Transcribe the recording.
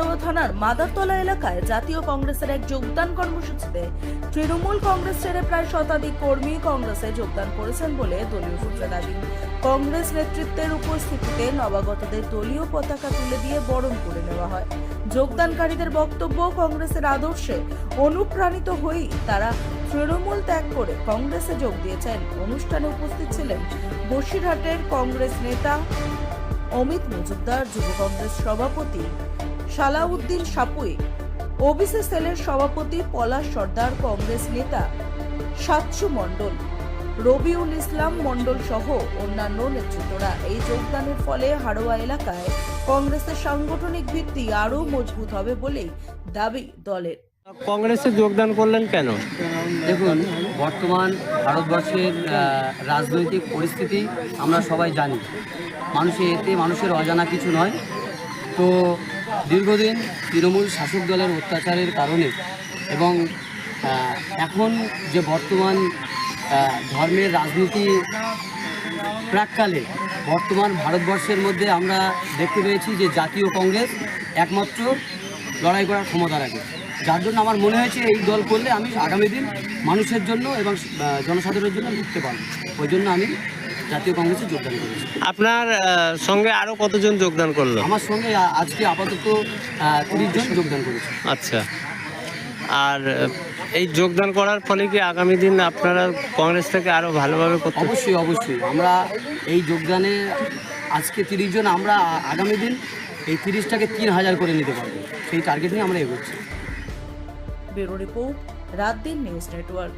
হাড়োয়া থানার মাদারতলা এলাকায় জাতীয় কংগ্রেসের এক যোগদান কর্মসূচিতে তৃণমূল কংগ্রেস ছেড়ে প্রায় শতাধিক কর্মী কংগ্রেসে যোগদান করেছেন বলে দলীয় সূত্রে দাবি। কংগ্রেস নেতৃত্বের উপস্থিতিতে নবাগতদের দলীয় পতাকা তুলে দিয়ে বরণ করে নেওয়া হয়। যোগদানকারীদের বক্তব্য, কংগ্রেসের আদর্শে অনুপ্রাণিত হয়েই তারা তৃণমূল ত্যাগ করে কংগ্রেসে যোগ দিয়েছেন। অনুষ্ঠানে উপস্থিত ছিলেন বসিরহাটের কংগ্রেস নেতা অমিত মজুমদার, যুব কংগ্রেস সভাপতি সালাউদ্দিন সাপুই, ওবিসি সেলের সভাপতি পলাশ সর্দার, কংগ্রেস নেতা সাতশু মণ্ডল, রবিউল ইসলাম মণ্ডল সহ অন্যান্য নেতৃত্বরা। এই যোগদানের ফলে হাড়োয়া এলাকায় কংগ্রেসের সাংগঠনিক ভিত্তি আরও মজবুত হবে বলেই দাবি দলের। কংগ্রেসে যোগদান করলেন কেন? দেখুন, বর্তমান ভারতবর্ষের রাজনৈতিক পরিস্থিতি আমরা সবাই জানি। মানুষের অজানা কিছু নয়। তো দীর্ঘদিন তৃণমূল শাসক দলের অত্যাচারের কারণে এবং এখন যে বর্তমান ধর্মের রাজনীতি প্রাক্কালে বর্তমান ভারতবর্ষের মধ্যে আমরা দেখতে পেয়েছি যে জাতীয় কংগ্রেস একমাত্র লড়াই করার ক্ষমতা রাখে। যার জন্য আমার মনে হয়েছে এই দল করলে আমি আগামী দিন মানুষের জন্য এবং জনসাধারণের জন্য লিখতে পারবো। ওই জন্য আমি জাতীয় কংগ্রেসে যোগদান করেছি। আপনার সঙ্গে আরও কতজন যোগদান করলো? আমার সঙ্গে আজকে আপাতত 30 জন যোগদান করেছে। আচ্ছা, আর এই যোগদান করার ফলে কি আগামী দিন আপনারা কংগ্রেস থেকে আরও ভালোভাবে করতে? অবশ্যই আমরা এই যোগদানে আজকে 30 জন, আমরা আগামী দিন এই 30টাকে 3000 করে নিতে পারবো। সেই টার্গেট নিয়ে আমরা এগোচ্ছি। ব্যুরো রিপোর্ট, রাত দিন নিউজ নেটওয়ার্ক।